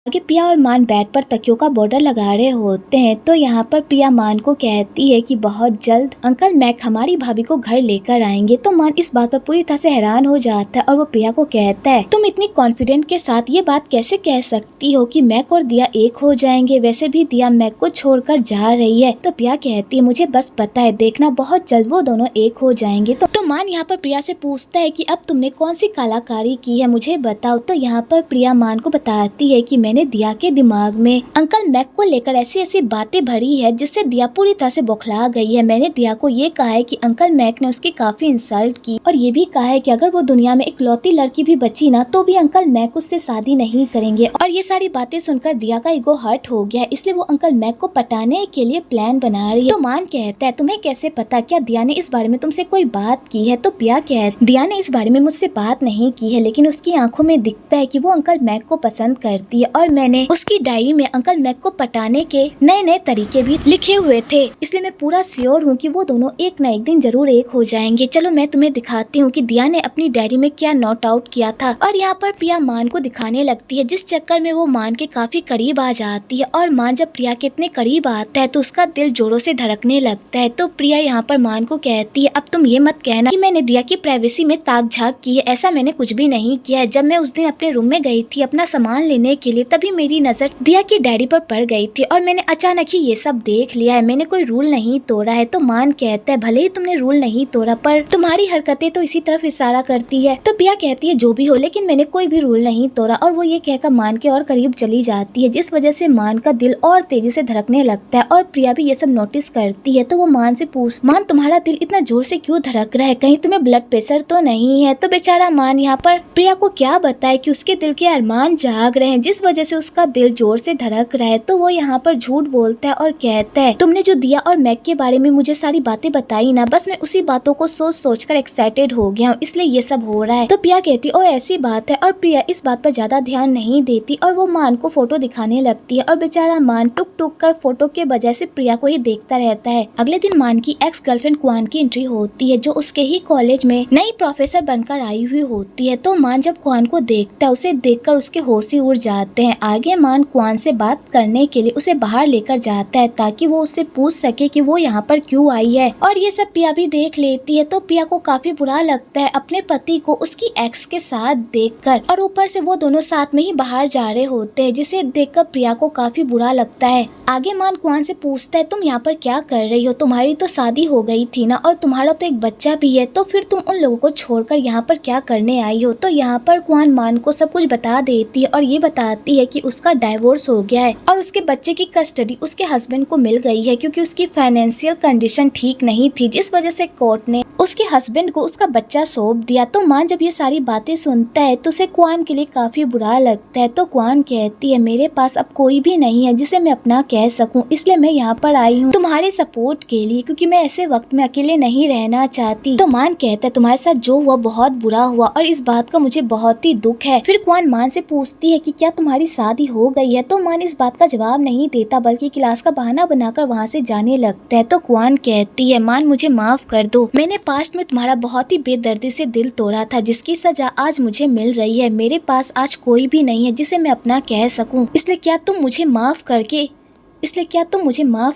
आगे प्रिया और मान बेड पर तकियों का बॉर्डर लगा रहे होते हैं तो यहाँ पर प्रिया मान को कहती है कि बहुत जल्द अंकल मैक हमारी भाभी को घर लेकर आएंगे। तो मान इस बात पर पूरी तरह से हैरान हो जाता है और वो प्रिया को कहता है, तुम इतनी कॉन्फिडेंट के साथ ये बात कैसे कह सकती हो कि मैक और दिया एक हो जाएंगे? वैसे भी दिया मैक को छोड़कर जा रही है। तो प्रिया कहती है, मुझे बस पता है, देखना बहुत जल्द वो दोनों एक हो जाएंगे। तो मान यहाँ पर प्रिया से पूछता है कि अब तुमने कौन सी कलाकारी की है, मुझे बताओ। तो यहाँ पर प्रिया मान को बताती है कि मैंने दिया के दिमाग में अंकल मैक को लेकर ऐसी ऐसी बातें भरी है जिससे दिया पूरी तरह से बौखला गई है। मैंने दिया को ये कहा है कि अंकल मैक ने उसकी काफी इंसल्ट की और ये भी कहा है कि अगर वो दुनिया में इकलौती लड़की भी बची ना तो भी अंकल मैक उससे शादी नहीं करेंगे। और ये सारी बातें सुनकर दिया का ईगो हर्ट हो गया, इसलिए वो अंकल मैक को पटाने के लिए प्लान बना रही है। तो मान कहता है, तुम्हें कैसे पता, क्या दिया ने इस बारे में तुमसे कोई बात की है? तो प्रिया कहती, दिया ने इस बारे में मुझसे बात नहीं की है, लेकिन उसकी आंखों में दिखता है कि वो अंकल मैक को पसंद करती है और मैंने उसकी डायरी में अंकल मैक को पटाने के नए नए तरीके भी लिखे हुए थे, इसलिए मैं पूरा श्योर हूँ कि वो दोनों एक न एक दिन जरूर एक हो जाएंगे। चलो मैं तुम्हें दिखाती हूँ कि दिया ने अपनी डायरी में क्या नोट आउट किया था। और यहाँ पर प्रिया मान को दिखाने लगती है, जिस चक्कर में वो मान के काफी करीब आ जाती है। और मान जब प्रिया के इतने करीब आता है तो उसका दिल जोरों से धड़कने लगता है। तो प्रिया यहाँ पर मान को कहती है, अब तुम ये मत कहना कि मैंने दिया की प्राइवेसी में ताक झाक की है, ऐसा मैंने कुछ भी नहीं किया है। जब मैं उस दिन अपने रूम में गई थी अपना सामान लेने के लिए, तभी मेरी नजर दिया की डायरी पर पड़ गई थी और मैंने अचानक ही ये सब देख लिया है, मैंने कोई रूल नहीं तोड़ा है। तो मान कहता है, भले ही तुमने रूल नहीं तोड़ा पर तुम्हारी हरकतें तो इसी तरफ इशारा करती है। तो प्रिया कहती है, जो भी हो, लेकिन मैंने कोई भी रूल नहीं तोड़ा। और वो ये कहकर मान के और करीब चली जाती है, जिस वजह से मान का दिल और तेजी से धड़कने लगता है। और प्रिया भी ये सब नोटिस करती है। तो वो मान से पूछती, मान तुम्हारा दिल इतना जोर से क्यों धड़क रहा है, कहीं तुम्हें ब्लड प्रेशर तो नहीं है? तो बेचारा मान यहाँ पर प्रिया को क्या बताए कि उसके दिल के अरमान जाग रहे हैं, जिस वजह से उसका दिल जोर से धड़क रहा है। तो वो यहाँ पर झूठ बोलता है और कहता है, तुमने जो दिया और मैक के बारे में मुझे सारी बातें बताई ना, बस मैं उसी बातों को सोच सोच कर एक्साइटेड हो गया हूँ, इसलिए ये सब हो रहा है। तो प्रिया कहती, ओ ऐसी बात है। और प्रिया इस बात पर ज्यादा ध्यान नहीं देती और वो मान को फोटो दिखाने लगती है। और बेचारा मान टुक टुक कर फोटो के बजाय से प्रिया को ही देखता रहता है। अगले दिन मान की एक्स गर्लफ्रेंड क्वान की एंट्री होती है, जो उसके ही कॉलेज में नई प्रोफेसर बनकर आई हुई होती है। तो मान जब क्वान को देखता है, उसे देखकर उसके होश ही उड़ जाते हैं। आगे मान क्वान से बात करने के लिए उसे बाहर लेकर जाता है ताकि वो उससे पूछ सके कि वो यहाँ पर क्यों आई है। और ये सब प्रिया भी देख लेती है। तो प्रिया को काफी बुरा लगता है अपने पति को उसकी एक्स के साथ देखकर, और ऊपर से वो दोनों साथ में ही बाहर जा रहे होते हैं, जिसे देखकर प्रिया को काफी बुरा लगता है। आगे मान क्वान से पूछता है, तुम यहाँ पर क्या कर रही हो, तुम्हारी तो शादी हो गई थी ना और तुम्हारा तो एक बच्चा भी है, तो फिर तुम उन लोगों को छोड़कर यहाँ पर क्या करने आई हो? तो यहाँ पर क्वान मान को सब कुछ बता देती है और ये बताती है कि उसका डाइवोर्स हो गया है और उसके बच्चे की कस्टडी उसके हस्बैंड को मिल गई है, क्योंकि उसकी फाइनेंशियल कंडीशन ठीक नहीं थी, जिस वजह से कोर्ट ने उसके हस्बैंड को उसका बच्चा सौंप दिया। तो मान जब ये सारी बातें सुनता है तो उसे क्वान के लिए काफी बुरा लगता है। तो क्वान कहती है, मेरे पास अब कोई भी नहीं है जिसे मैं अपना कह सकूं, इसलिए मैं यहाँ पर आई हूँ तुम्हारे सपोर्ट के लिए, क्योंकि मैं ऐसे वक्त में अकेले नहीं रहना चाहती। तो मान कहता है, तुम्हारे साथ जो हुआ बहुत बुरा हुआ और इस बात का मुझे बहुत ही दुख है। फिर क्वान मान से पूछती है कि क्या तुम्हारी शादी हो गई है? तो मान इस बात का जवाब नहीं देता, बल्कि क्लास का बहाना बनाकर वहाँ से जाने लगता है। तो क्वान कहती है, मान मुझे माफ कर दो, मैंने पास्ट में तुम्हारा बहुत ही बेदर्दी से दिल तोड़ा था, जिसकी सजा आज मुझे मिल रही है। मेरे पास आज कोई भी नहीं है जिसे मैं अपना कह सकूं, इसलिए क्या तुम मुझे माफ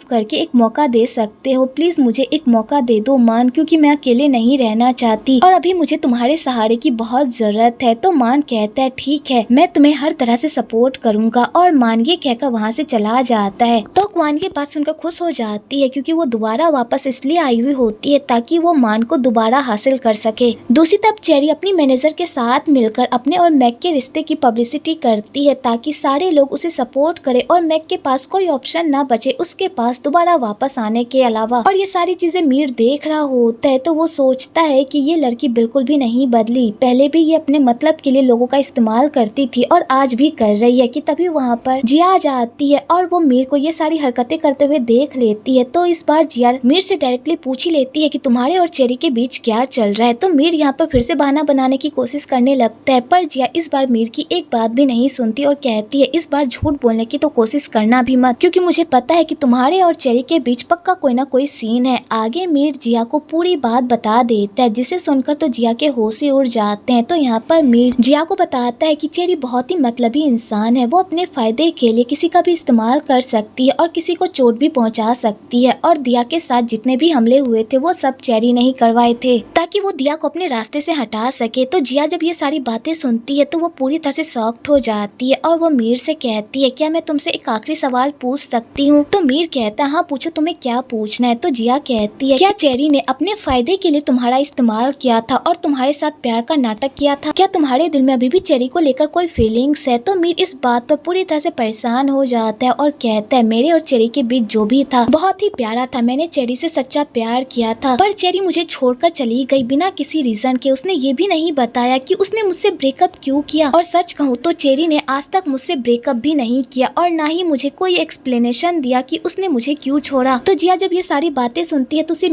करके एक मौका दे सकते हो? प्लीज मुझे एक मौका दे दो मान, क्योंकि मैं अकेले नहीं रहना चाहती और अभी मुझे तुम्हारे सहारे की बहुत जरूरत है। तो मान कहता है, ठीक है, मैं तुम्हें हर तरह से सपोर्ट करूंगा। और मान ये कहकर वहाँ से चला जाता है। तो क्वान की बात सुनकर खुश हो जाती है, क्योंकि वो दोबारा वापस इसलिए आई हुई होती है ताकि वो मान को दोबारा हासिल कर सके। दूसरी तरफ चेरी अपनी मैनेजर के साथ मिलकर अपने और मैक के रिश्ते की पब्लिसिटी करती है ताकि सारे लोग उसे सपोर्ट करे और मैक के पास कोई ऑप्शन ना बचे उसके पास दोबारा वापस आने के अलावा। और ये सारी चीजें मीर देख रहा होता है तो वो सोचता है कि ये लड़की बिल्कुल भी नहीं बदली, पहले भी ये अपने मतलब के लिए लोगों का इस्तेमाल करती थी और आज भी कर रही है। कि तभी वहाँ पर जिया आ जाती है और वो मीर को ये सारी हरकतें करते हुए देख लेती है। तो इस बार जिया मीर से डायरेक्टली पूछ ही लेती है कि तुम्हारे और चेरी के बीच क्या चल रहा है। तो मीर यहाँ पर फिर से बहाना बनाने की कोशिश करने लगता है, पर जिया इस बार मीर की एक बात भी नहीं सुनती और कहती है, इस बार झूठ बोलने की तो कोशिश करना भी मत, क्योंकि क्योंकि मुझे पता है कि तुम्हारे और चेरी के बीच पक्का कोई ना कोई सीन है। आगे मीर जिया को पूरी बात बता देता है, जिसे सुनकर तो जिया के होश ही उड़ जाते हैं। तो यहाँ पर मीर जिया को बताता है कि चेरी बहुत ही मतलबी इंसान है, वो अपने फायदे के लिए किसी का भी इस्तेमाल कर सकती है और किसी को चोट भी पहुंचा सकती है। और दिया के साथ जितने भी हमले हुए थे वो सब चेरी नहीं करवाए थे, ताकि वो दिया को अपने रास्ते से हटा सके। तो जिया जब ये सारी बातें सुनती है तो वो पूरी तरह से शॉक्ड हो जाती है और वो मीर से कहती है, क्या मैं तुमसे एक आखिरी सवाल पूछ सकती हूँ? तो मीर कहता है, हाँ पूछो, तुम्हें क्या पूछना है? तो जिया कहती है, क्या चेरी ने अपने फायदे के लिए तुम्हारा इस्तेमाल किया था और तुम्हारे साथ प्यार का नाटक किया था? क्या तुम्हारे दिल में अभी भी चेरी को लेकर कोई फीलिंग्स है? तो मीर इस बात पर पूरी तरह से परेशान हो जाता है और कहता है, मेरे और चेरी के बीच जो भी था बहुत ही प्यारा था, मैंने चेरी से सच्चा प्यार किया था, पर चेरी मुझे छोड़कर चली गई बिना किसी रीजन के। उसने ये भी नहीं बताया कि उसने मुझसे ब्रेकअप क्यों किया, और सच कहूँ तो चेरी ने आज तक मुझसे ब्रेकअप भी नहीं किया और ना ही मुझे कोई एक्सप्लेनेशन दिया कि उसने मुझे क्यों छोड़ा। तो जिया जब ये सारी बातें सुनती है तो उसे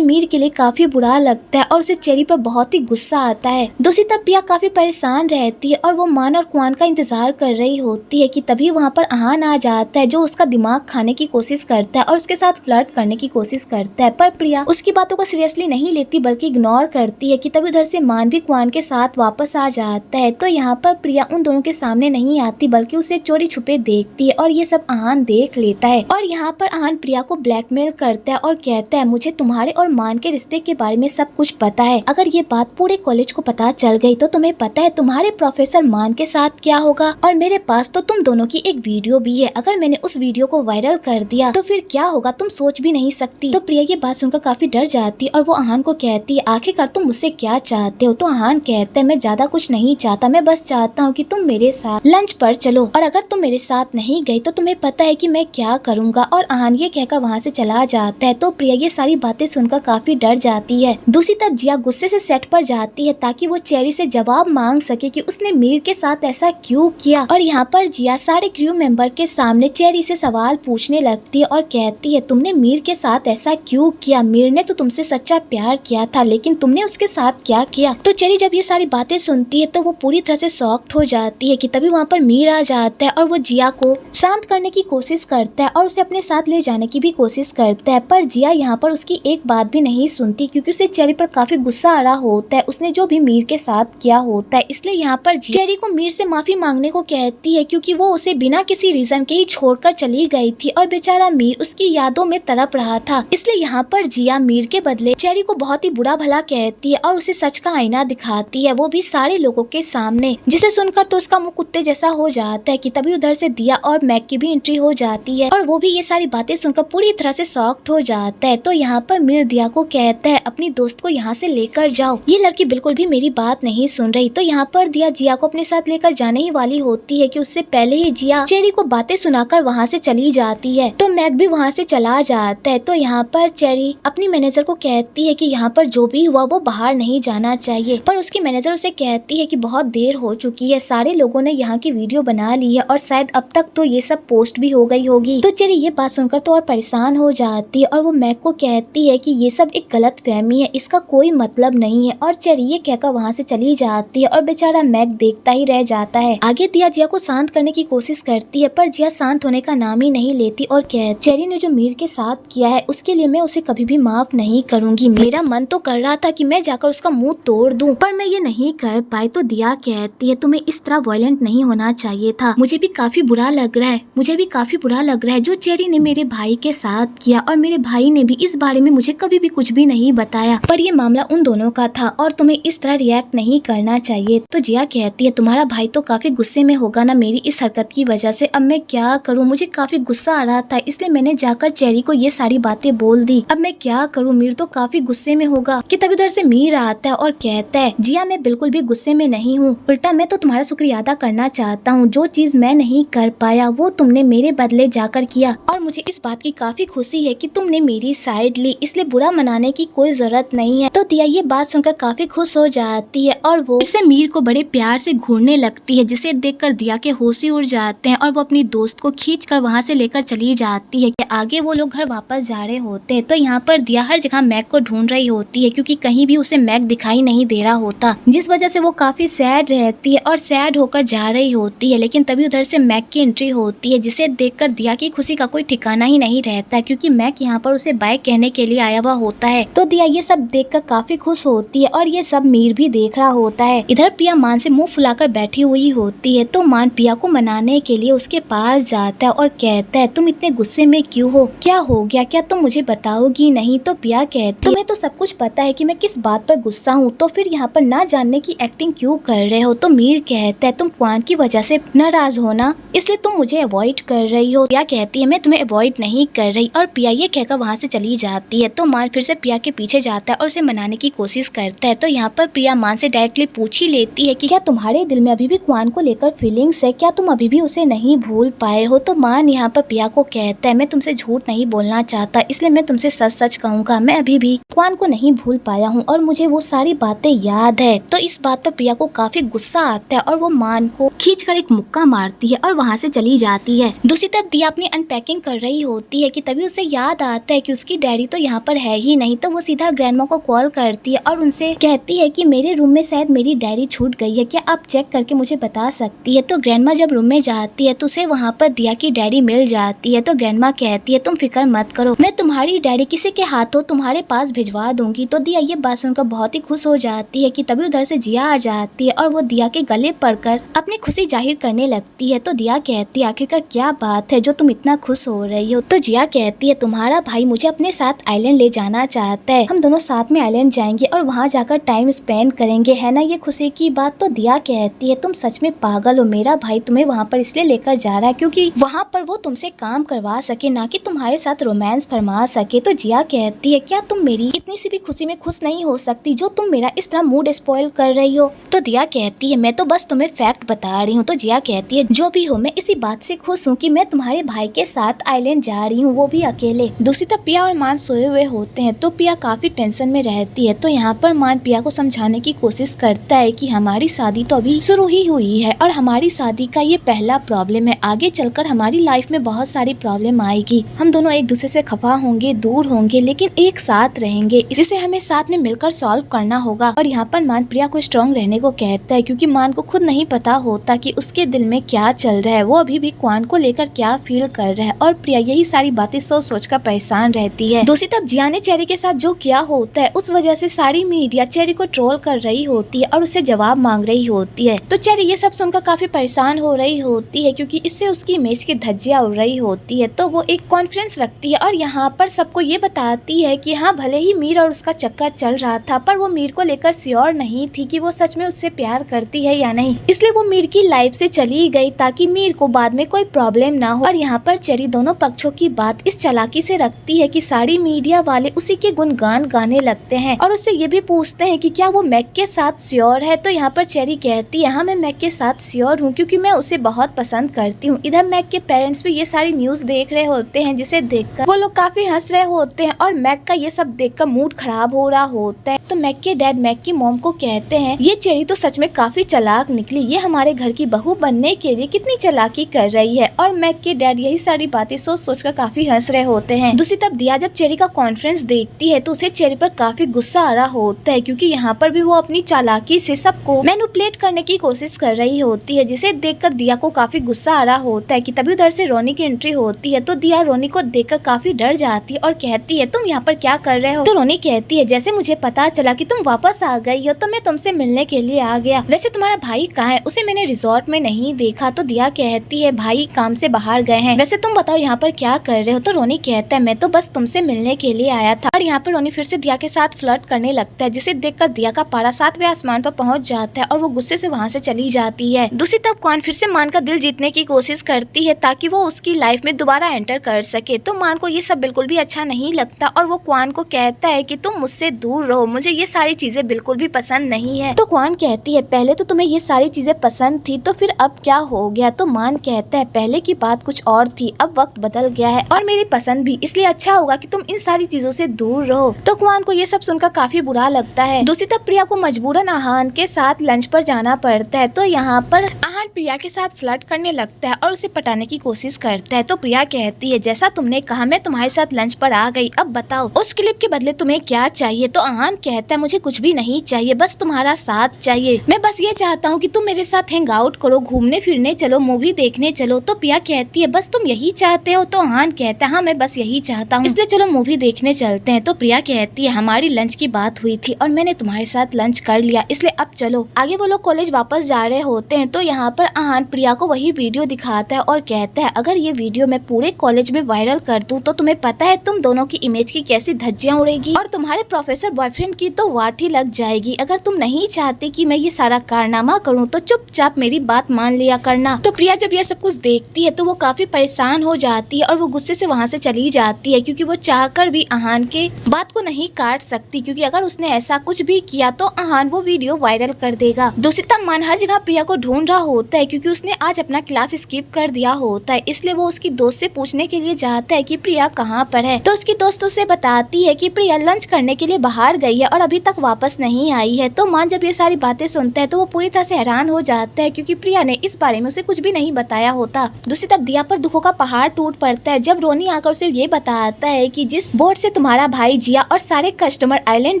मीर के लिए काफी बुरा लगता है और उसे चेरी पर बहुत ही गुस्सा आता है। दूसरी तरफ प्रिया काफी परेशान रहती है और वो मान और क्वान का इंतजार कर रही होती है कि तभी वहाँ पर आहान आ जाता है, जो उसका दिमाग खाने की कोशिश करता है और उसके साथ फ्लर्ट करने की कोशिश करता है। पर प्रिया उसकी बातों को सीरियसली नहीं लेती बल्कि इग्नोर करती है कि तभी उधर से मान भी क्वान के साथ वापस आ जाता है। तो यहाँ पर प्रिया उन दोनों के सामने नहीं आती बल्कि उसे चोरी छुपे देखती है और ये सब आहान देख लेता है। और यहाँ पर आहान प्रिया को ब्लैकमेल करता है और कहता है, मुझे तुम्हारे और मान के रिश्ते के बारे में सब कुछ पता है। अगर ये बात पूरे कॉलेज को पता चल गई तो तुम्हें पता है तुम्हारे प्रोफेसर मान के साथ क्या होगा। और मेरे पास तो तुम दोनों की एक वीडियो भी है, अगर मैंने उस वीडियो को वायरल कर दिया तो फिर क्या होगा, तुम सोच भी नहीं सकती। तो प्रिया ये बात सुनकर काफी डर जाती है और वो आहान को कहती है, आखिरकार तुम मुझसे क्या चाहते हो? तो आहान कहता है, मैं ज्यादा कुछ नहीं चाहता, मैं बस चाहता हूँ कि तुम मेरे साथ लंच पर चलो, और अगर तुम मेरे साथ नहीं गई तो तुम्हें पता है कि मैं क्या करूँगा। और आहान ये कहकर वहाँ से चला जाता है। तो प्रिया ये सारी बातें सुनकर काफी डर जाती है। दूसरी तरफ जिया गुस्से से सेट पर जाती है ताकि वो चेरी से जवाब मांग सके कि उसने मीर के साथ ऐसा क्यों किया। और यहाँ पर जिया सारे क्रू मेंबर के सामने चेरी से सवाल पूछने लगती है और कहती है, तुमने मीर के साथ ऐसा क्यों किया? मीर ने तो तुमसे सच्चा प्यार किया था, लेकिन तुमने उसके साथ क्या किया? तो चेरी जब ये सारी बातें सुनती है तो वो पूरी तरह से शॉक्ड हो जाती है कि तभी वहाँ पर मीर आ जाता है और वो जिया को शांत करने की कोशिश करता है और उसे अपने साथ ले जाने की भी कोशिश करता है। पर जिया यहाँ पर उसकी एक बात भी नहीं सुनती क्योंकि उसे चेरी पर काफी गुस्सा आ रहा होता है, उसने जो भी मीर के साथ किया होता है। इसलिए यहाँ पर चेरी को मीर से माफी मांगने को कहती है क्योंकि वो उसे बिना किसी रीजन के ही छोड़कर चली गई थी और बेचारा मीर उसकी यादों में तड़प रहा था। इसलिए यहाँ पर जिया मीर के बदले चेरी को बहुत ही बुरा भला कहती है और उसे सच का आईना दिखाती है, वो भी सारे लोगों के सामने, जिसे सुनकर तो उसका मुंह कुत्ते जैसा हो जाता है कि तभी उधर से दिया और मैक की भी एंट्री हो जाती है और वो भी ये सारी बातें सुनकर पूरी तरह से शॉक्ड हो जाता है। तो यहाँ पर मीर दिया को कहता है, अपनी दोस्त को यहाँ से लेकर जाओ, ये लड़की बिल्कुल भी मेरी बात नहीं सुन रही। तो यहाँ पर दिया जिया को अपने साथ लेकर जाने ही वाली होती है कि उससे पहले ही जिया चेरी को बातें सुनाकर वहाँ से चली जाती है। तो मैक भी वहाँ से चला जाता है। तो यहाँ पर चेरी अपनी मैनेजर को कहती है कि यहाँ पर जो भी हुआ वो बाहर नहीं जाना चाहिए, पर उसकी मैनेजर उसे कहती है कि बहुत देर हो चुकी है, सारे लोगों ने यहाँ की वीडियो बना ली है और शायद अब तक तो ये सब पोस्ट भी हो गई होगी। तो चेरी ये बात सुनकर तो और परेशान हो जाती है और वो मैक को कहती है कि ये सब एक गलत फहमी है, इसका कोई मतलब नहीं है। और चेरी ये कहकर वहाँ से चली जाती है और बेचारा मैक देखता ही रह जाता है। आगे दिया जिया को शांत करने की कोशिश करती है पर जिया शांत होने का नाम ही नहीं लेती और चेरी ने जो मीर के साथ किया है उसके लिए मैं उसे कभी भी माफ नहीं करूंगी। मेरा मन तो कर रहा था कि मैं जाकर उसका मुंह तोड़ दूं, पर मैं ये नहीं कर पाई। तो दिया कहती है, तुम्हें इस तरह वायलेंट नहीं होना चाहिए था, मुझे भी काफी बुरा लग रहा है जो चेरी ने मेरे भाई के साथ किया, और मेरे भाई ने भी इस बारे में मुझे कभी भी कुछ भी नहीं बताया, पर ये मामला उन दोनों का था और तुम्हें इस तरह रिएक्ट नहीं करना चाहिए। तो जिया कहती है, तुम्हारा भाई तो काफी गुस्से में होगा ना मेरी इस हरकत की वजह से, अब मैं क्या करूँ, मुझे काफी गुस्सा आ रहा था इसलिए मैंने जाकर चेरी को ये सारी बातें बोल दी, अब मैं क्या करूँ, मीर तो काफी गुस्से में होगा। कि तभी उधर से मीर आता है और कहता है, जिया मैं बिल्कुल भी गुस्से में नहीं हूँ, उल्टा मैं तो तुम्हारा शुक्रिया अदा करना चाहता हूँ, जो चीज मैं नहीं कर पाया वो तुमने मेरे बदले जाकर किया, और मुझे इस बात की काफी खुशी है कि तुमने मेरी साइड ली, इसलिए बुरा मनाने की कोई जरूरत नहीं है। तो दिया ये बात सुनकर काफी खुश हो जाती है और वो फिर से मीर को बड़े प्यार से घूरने लगती है, जिसे देखकर दिया के होश ही उड़ जाते हैं और वो अपनी दोस्त को खींचकर वहां से लेकर चली जाती है। आगे वो लोग घर वापस जा रहे होते हैं तो यहाँ पर दिया हर जगह मैक को ढूंढ रही होती है, क्योंकि कहीं भी उसे मैक दिखाई नहीं दे रहा होता, जिस वजह से वो काफी सैड रहती है और सैड होकर जा रही होती है। लेकिन तभी उधर से मैक की एंट्री होती है, जिसे देखकर दिया की खुशी का कोई ठिकाना ही नहीं रहता है, क्योंकि मैक यहाँ पर उसे बाय कहने के लिए आया हुआ होता है। तो दिया ये सब देखकर काफी खुश होती है और ये सब मीर भी देख रहा होता है। इधर पिया मान से मुंह फुलाकर बैठी हुई होती है, तो मान पिया को मनाने के लिए उसके पास जाता है और कहता है तुम इतने गुस्से में क्यों हो, क्या हो गया, क्या तुम मुझे बताओगी नहीं? तो पिया कहती है तुम्हें तो सब कुछ पता है कि मैं किस बात पर गुस्सा हूँ, तो फिर यहाँ पर ना जानने की एक्टिंग क्यों कर रहे हो? तो मीर कहता है तुम क्वान की वजह से नाराज हो ना, इसलिए तुम मुझे अवॉइड कर रही हो। पिया कहती है मैं तुम्हें अवॉइड नहीं कर रही, और पिया ये कहकर वहाँ से चली जाती है। तो मान फिर से पिया के पीछे जाता है और उसे मनाने की कोशिश करता है। तो यहाँ पर प्रिया मान से डायरेक्टली पूछ ही लेती है कि क्या तुम्हारे दिल में अभी भी क्वान को लेकर फीलिंग्स है, क्या तुम अभी भी उसे नहीं भूल पाए हो? तो मान यहाँ पर प्रिया को कहता है मैं तुमसे झूठ नहीं बोलना चाहता, इसलिए मैं तुमसे सच सच कहूँगा, मैं अभी भी क्वान को नहीं भूल पाया हूँ और मुझे वो सारी बातें याद है। तो इस बात पर प्रिया को काफी गुस्सा आता है और वो मान को खींचकर एक मुक्का मारती है और वहाँ से चली जाती है। दूसरी तरफ दिया अपनी अनपैकिंग कर रही होती है कि तभी उसे याद आता है कि उसकी डैडी तो यहाँ पर है ही नहीं। तो वो सीधा ग्रैंडमा को कॉल करती है और उनसे कहती है कि मेरे रूम में शायद मेरी डायरी छूट गई है, क्या आप चेक करके मुझे बता सकती है? तो ग्रैंडमा जब रूम में जाती है तो उसे वहाँ पर दिया की डायरी मिल जाती है। तो ग्रैंडमा कहती है तुम फिक्र मत करो, मैं तुम्हारी डायरी किसी के हाथों तुम्हारे पास भिजवा दूंगी। तो दिया ये बात सुनकर बहुत ही खुश हो जाती है कि तभी उधर से जिया आ जाती है और वो दिया के गले पड़कर अपनी खुशी जाहिर करने लगती है। तो दिया कहती है आखिरकार क्या बात है जो तुम इतना खुश हो रही हो? तो जिया कहती है तुम्हारा भाई मुझे अपने साथ आइलैंड ले जाना चाहता है, हम दोनों साथ में आइलैंड जाएंगे और वहाँ जाकर टाइम स्पेंड करेंगे, है ना ये खुशी की बात? तो दिया कहती है तुम सच में पागल हो, मेरा भाई तुम्हें वहाँ पर इसलिए लेकर जा रहा है क्योंकि वहाँ पर वो तुमसे काम करवा सके, ना कि तुम्हारे साथ रोमांस फरमा सके। तो जिया कहती है क्या तुम मेरी इतनी सी भी खुशी में खुश नहीं हो सकती जो तुम मेरा इस तरह मूड स्पॉइल कर रही हो? तो दिया कहती है मैं तो बस तुम्हें फैक्ट बता रही हूँ। तो जिया कहती है जो भी हो मैं इसी बात से खुश हूँ कि मैं तुम्हारे भाई के साथ आइलैंड जा रही हूँ, वो भी अकेले। दूसरी तरफ पिया और मान सोए हुए होते हैं तो पिया काफी टेंशन में रहती है। तो यहाँ पर मान पिया को समझाने की कोशिश करता है कि हमारी शादी तो अभी शुरू ही हुई है और हमारी शादी का ये पहला प्रॉब्लम है, आगे चलकर हमारी लाइफ में बहुत सारी प्रॉब्लम आएगी, हम दोनों एक दूसरे से खफा होंगे, दूर होंगे, लेकिन एक साथ रहेंगे, जिसे हमें साथ में मिलकर सॉल्व करना होगा। और यहाँ पर मान प्रिया को स्ट्रॉन्ग रहने को कहता है क्योंकि मान को खुद नहीं पता होता कि उसके दिल में क्या चल रहा है, वो अभी भी क्वान को लेकर क्या फील कर रहा है और प्रिया यही सारी बातें सोच सोच कर परेशान रहती है। दूसरी तरफ जिया ने चेरी के साथ जो किया होता है उस वजह से सारी मीडिया चेरी को ट्रोल कर रही होती है और उससे जवाब मांग रही होती है। तो चेरी ये सब सुनकर काफी परेशान हो रही होती है क्योंकि इससे उसकी इमेज की धज्जियां उड़ रही होती है। तो वो एक कॉन्फ्रेंस रखती है और यहाँ पर सबको ये बताती है कि हाँ भले ही मीर और उसका चक्कर चल रहा था पर वो मीर को लेकर श्योर नहीं थी कि वो सच में उससे प्यार करती है या नहीं, इसलिए वो मीर की लाइफ से चली गई ताकि मीर को बाद में कोई प्रॉब्लम ना हो। और यहाँ पर चेरी दोनों पक्षों की बात इस चालाकी से रखती है कि सारी मीडिया वाले उसी के गुणगान गाने लगते हैं और उससे ये भी पूछते हैं कि क्या वो मैक के साथ श्योर है। तो यहाँ पर चेरी कहती है हाँ मैं मैक के साथ श्योर हूँ क्योंकि मैं उसे बहुत पसंद करती हूँ। इधर मैक के पेरेंट्स भी ये सारी न्यूज देख रहे होते हैं जिसे देखकर वो लोग काफी हंस रहे होते हैं और मैक का ये सब देखकर मूड खराब हो रहा होता है। तो मैक के डैड मैक की मॉम को कहते हैं ये चेरी तो सच में काफी चालाक निकली, ये हमारे घर की बहू बनने के लिए कितनी चालाकी कर रही है। और मैक के डैड यही सारी बातें सोच सोच कर काफी हंस रहे होते हैं। दूसरी तरफ दिया जब चेरी का कॉन्फ्रेंस देखती है तो उसे चेरी पर काफी गुस्सा आ रहा होता है क्योंकि यहाँ पर भी वो अपनी चालाकी से सबको मैनिपुलेट करने की कोशिश कर रही होती है, जिसे देखकर दिया को काफी गुस्सा आ रहा होता है कि तभी उधर से रोनी की एंट्री होती है। तो दिया रोनी को देखकर काफी डर जाती है और कहती है तुम यहाँ पर क्या कर रहे हो? तो रोनी कहती है जैसे मुझे पता चला कि तुम वापस आ गई हो तो मैं तुमसे मिलने के लिए आ गया, वैसे तुम्हारा भाई कहाँ है? उसे मैंने रिजॉर्ट में नहीं देखा। तो दिया कहती है भाई काम से बाहर गए हैं, वैसे तुम बताओ यहाँ पर क्या कर रहे हो? तो रोनी कहता है मैं तो बस तुमसे मिलने के लिए आया था। और यहाँ पर रोनी फिर से दिया के साथ फ्लर्ट करने लगता है, जिसे देखकर दिया का पारा 7वें आसमान पर पहुंच जाता है और वो गुस्से से वहाँ से चली जाती है। दूसरी तरफ क्वान फिर से मान का दिल जीतने की कोशिश करती है ताकि वो उसकी लाइफ में दोबारा एंटर कर सके। तो मान को ये सब बिल्कुल भी अच्छा नहीं लगता और वो क्वान को कहता है कि तुम मुझसे दूर रहो, मुझे ये सारी चीजें बिल्कुल भी पसंद नहीं है। तो क्वान कहती है पहले तो तुम्हें ये सारी चीजें पसंद थी तो फिर अब क्या हो गया? तो मान कहता है पहले की बात कुछ और थी, अब वक्त बदल गया है और मेरी पसंद भी होगी, इसलिए अच्छा होगा कि तुम इन सारी चीजों से दूर रहो। तो क्वान को ये सब सुनकर काफी बुरा लगता है। दूसरी तरफ प्रिया को मजबूरन आहान के साथ लंच पर जाना पड़ता है। तो यहाँ पर आहान प्रिया के साथ फ्लर्ट करने लगता है और उसे पटाने की कोशिश करता है। तो प्रिया कहती है जैसा तुमने कहा मैं तुम्हारे साथ लंच पर आ गई, अब बताओ उस क्लिप के बदले तुम्हें क्या चाहिए। तो आहान कहता है मुझे कुछ भी नहीं चाहिए, बस तुम्हारा साथ चाहिए। मैं बस ये चाहता हूँ कि तुम मेरे साथ हैंग आउट करो, घूमने फिरने चलो, मूवी देखने चलो। तो प्रिया कहती है बस तुम यही चाहते हो। तो आहान कहता है हाँ मैं बस यही चाहता हूँ, इसलिए चलो मूवी देखने चलते हैं। तो प्रिया कहती है हमारी लंच की बात हुई थी और मैंने तुम्हारे साथ लंच कर लिया, इसलिए अब चलो। आगे वो लोग कॉलेज वापस जा रहे होते हैं। तो यहाँ पर आहान प्रिया को वही वीडियो दिखाता है और कहता है अगर ये वीडियो मैं पूरे कॉलेज में वायरल कर दूं तो तुम्हें पता है तुम दोनों की इमेज की कैसी धज्जियां उड़ेगी और तुम्हारे प्रोफेसर बॉयफ्रेंड की तो वाट ही लग जाएगी। अगर तुम नहीं चाहते कि मैं ये सारा कारनामा करूं तो चुपचाप मेरी बात मान लिया करना। तो प्रिया जब ये सब कुछ देखती है तो वो काफी परेशान हो जाती है और वो गुस्से से वहाँ से चली जाती है, क्योंकि वो चाहकर भी आहान के बात को नहीं काट सकती, क्योंकि अगर उसने ऐसा कुछ भी किया तो आहान वो वीडियो वायरल कर देगा। दूसरी तरफ मान हर जगह प्रिया को ढूंढ रहा होता है, क्योंकि उसने आज अपना क्लास स्किप कर दिया होता है, इसलिए वो उसकी दोस्त से पूछने के लिए जाता है कि प्रिया कहाँ पर है। तो उसकी दोस्त उसे बताती है कि प्रिया लंच करने के लिए बाहर गई है और अभी तक वापस नहीं आई है। तो मान जब ये सारी बातें सुनता है तो वो पूरी तरह से हैरान हो जाता है, क्योंकि प्रिया ने इस बारे में उसे कुछ भी नहीं बताया होता। दूसरी तरफ दिया पर दुखों का पहाड़ टूट पड़ता है जब रोनी आकर उसे ये बताता है कि जिस बोट से तुम्हारा भाई जिया और सारे कस्टमर आइलैंड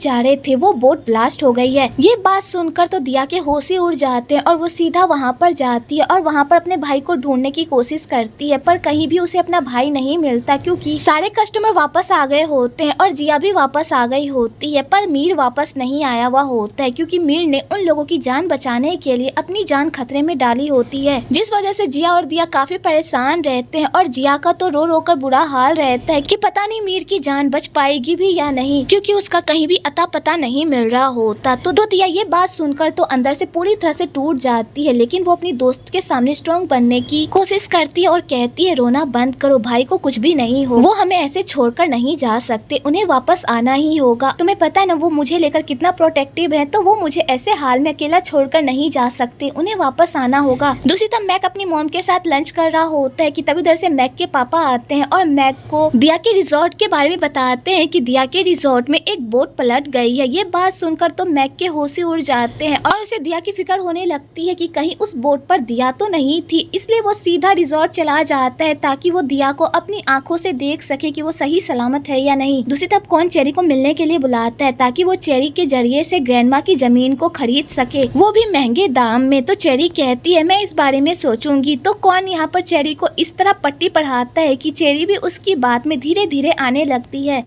जा रहे थे वो बोट ब्लास्ट हो गई है। ये बात सुनकर तो दिया के होश ही उड़ जाते हैं और वो सीधा वहाँ पर जाती है और वहाँ पर अपने भाई को ढूंढने की कोशिश करती है, पर कहीं भी उसे अपना भाई नहीं मिलता, क्योंकि सारे कस्टमर वापस आ गए होते हैं और जिया भी वापस आ गई होती है, पर मीर वापस नहीं आया हुआ होता है, क्योंकि मीर ने उन लोगों की जान बचाने के लिए अपनी जान खतरे में डाली होती है, जिस वजह से जिया और दिया काफी परेशान रहते हैं। और जिया का तो रो रो कर बुरा हाल रहता है कि पता नहीं मीर की जान बच पाएगी भी या नहीं, क्योंकि उसका कहीं भी अता पता नहीं मिल रहा होता। तो दिया ये बात सुनकर तो अंदर से पूरी तरह से टूट जाती है, लेकिन वो अपनी दोस्त के सामने स्ट्रॉन्ग बनने की कोशिश करती है और कहती है रोना बंद करो, भाई को कुछ भी नहीं हो, वो हमें ऐसे छोड़कर नहीं जा सकते, उन्हें वापस आना ही होगा। तुम्हें पता है ना वो मुझे लेकर कितना प्रोटेक्टिव है, तो वो मुझे ऐसे हाल में अकेला छोड़कर नहीं जा सकते, उन्हें वापस आना होगा। दूसरी तरफ मैक अपनी मॉम के साथ लंच कर रहा होता है कि तभी उधर से मैक के पापा आते हैं और मैक को दिया के रिजॉर्ट के बारे में बताते हैं कि दिया के रिजॉर्ट में एक बोट पलट गई है। ये बात सुनकर तो मैक के होश ही उड़ जाते हैं और उसे दिया की फिक्र होने लगती है कि कहीं उस बोट पर दिया तो नहीं थी, इसलिए वो सीधा रिजॉर्ट चला जाता है ताकि वो दिया को अपनी आंखों से देख सके कि वो सही सलामत है या नहीं। दूसरी तरफ कौन चेरी को मिलने के लिए बुलाता है ताकि वो चेरी के जरिए से ग्रैंडमा की जमीन को खरीद सके, वो भी महंगे दाम में। तो चेरी कहती है मैं इस बारे में सोचूंगी। तो कौन यहाँ पर चेरी को इस तरह पट्टी पढ़ाता है कि चेरी भी उसकी बात में धीरे धीरे आने लगती है।